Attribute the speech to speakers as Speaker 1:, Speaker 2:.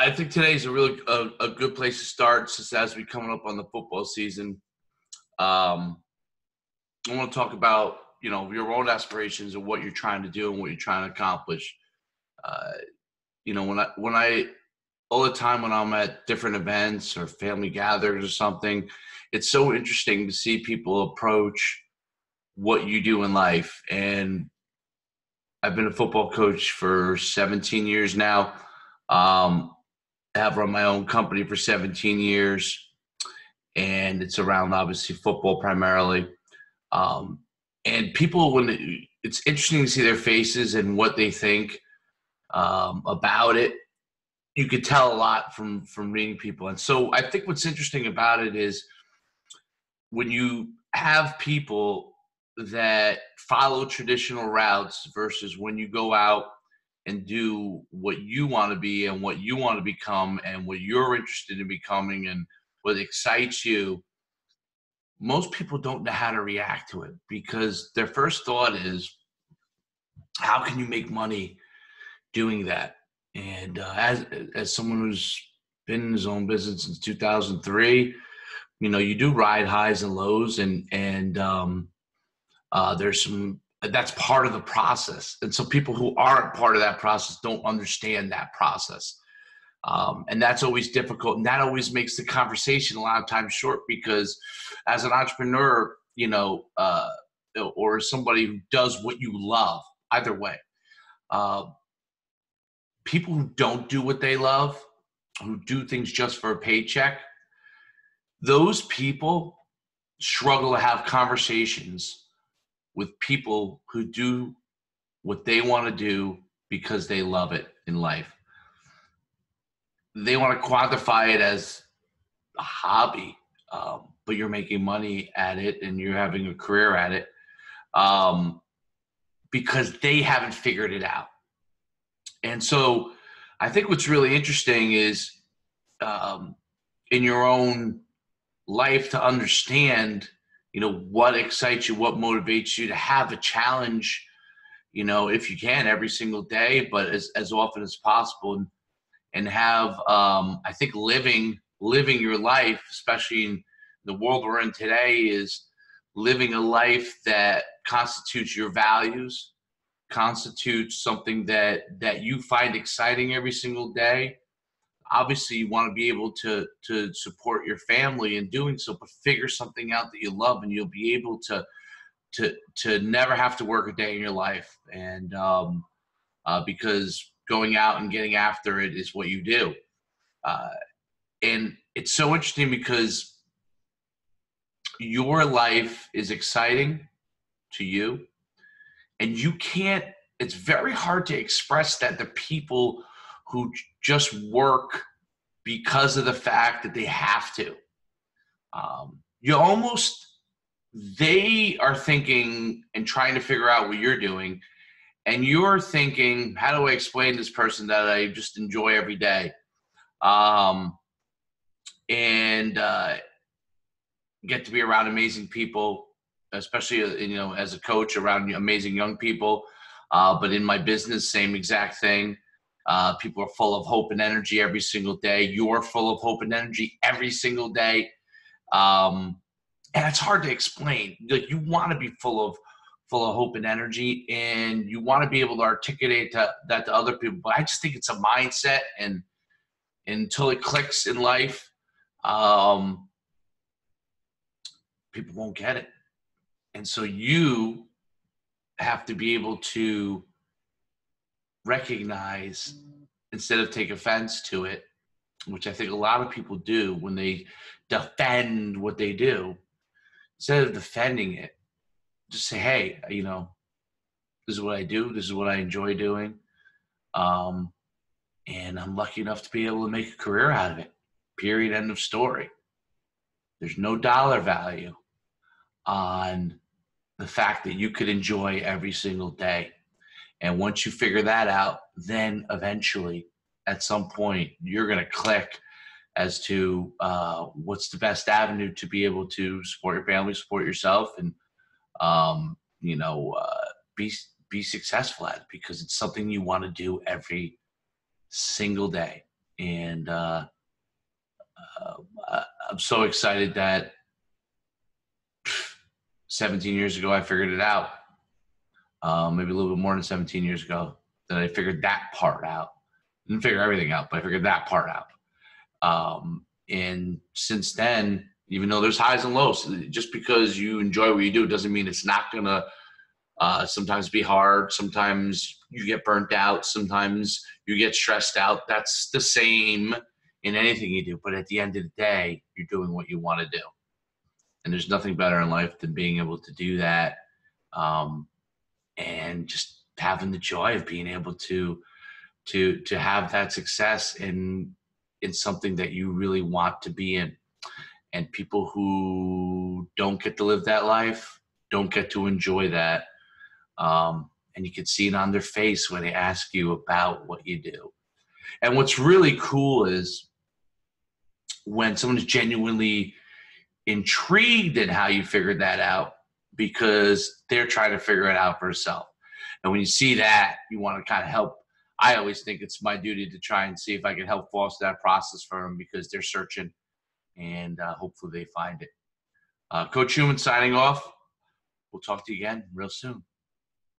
Speaker 1: I think today's a really a good place to start, since as we coming up on the football season. Um, I want to talk about your own aspirations and what you're trying to do and what you're trying to accomplish. Uh, when I all the time when I'm at different events or family gatherings or something, it's so interesting to see people approach what you do in life. And I've been a football coach for 17 years now. Um, I have run my own company for 17 years, and it's around obviously football primarily. Um, and people, it's interesting to see their faces and what they think about it. You could tell a lot from reading people. And so I think what's interesting about it is when you have people that follow traditional routes versus when you go out and do what you want to be and what you want to become and what you're interested in becoming and what excites you. Most people don't know how to react to it, because their first thought is, how can you make money doing that? And as someone who's been in his own business since 2003, you do ride highs and lows, and there's some, that's part of the process. And so people who aren't part of that process don't understand that process. And that's always difficult. And that always makes the conversation a lot of times short, because as an entrepreneur, or somebody who does what you love, either way, uh, people who don't do what they love, who do things just for a paycheck, those people struggle to have conversations with people who do what they want to do because they love it in life. They want to quantify it as a hobby, but you're making money at it and you're having a career at it, because they haven't figured it out. And so I think what's really interesting is, in your own life, to understand, what excites you, what motivates you to have a challenge, if you can, every single day, but as often as possible, and have, I think living your life, especially in the world we're in today, is living a life that constitutes your values, constitutes something that you find exciting every single day. Obviously, you want to be able to support your family in doing so, but figure something out that you love, and you'll be able to never have to work a day in your life. And because going out and getting after it is what you do. Uh, and it's so interesting because your life is exciting to you, and it's very hard to express that to people who just work because of the fact that they have to. You almost, they are thinking and trying to figure out what you're doing, and you're thinking, how do I explain this person that I just enjoy every day? And get to be around amazing people, especially, as a coach, around amazing young people. But in my business, same exact thing. People are full of hope and energy every single day. You're full of hope and energy every single day. And it's hard to explain. Like, you want to be full of hope and energy, and you want to be able to articulate that to other people. But I just think it's a mindset, and until it clicks in life, people won't get it. And so you have to be able to recognize, instead of take offense to it, which I think a lot of people do when they defend what they do, instead of defending it, just say, hey, this is what I do. This is what I enjoy doing. And I'm lucky enough to be able to make a career out of it. Period. End of story. There's no dollar value on the fact that you could enjoy every single day. And once you figure that out, then eventually, at some point, you're going to click as to what's the best avenue to be able to support your family, support yourself, and be successful at it, because it's something you want to do every single day. And I'm so excited that 17 years ago I figured it out. Maybe a little bit more than 17 years ago that I figured that part out. Didn't figure everything out, but I figured that part out. And since then, even though there's highs and lows, just because you enjoy what you do doesn't mean it's not going to sometimes be hard. Sometimes you get burnt out. Sometimes you get stressed out. That's the same in anything you do. But at the end of the day, you're doing what you want to do. And there's nothing better in life than being able to do that, and just having the joy of being able to have that success in something that you really want to be in. And people who don't get to live that life don't get to enjoy that. And you can see it on their face when they ask you about what you do. And what's really cool is when someone's genuinely intrigued in how you figured that out, because they're trying to figure it out for herself. And when you see that, you want to kind of help. I always think it's my duty to try and see if I can help foster that process for them, because they're searching, and hopefully they find it. Coach Schuman signing off. We'll talk to you again real soon.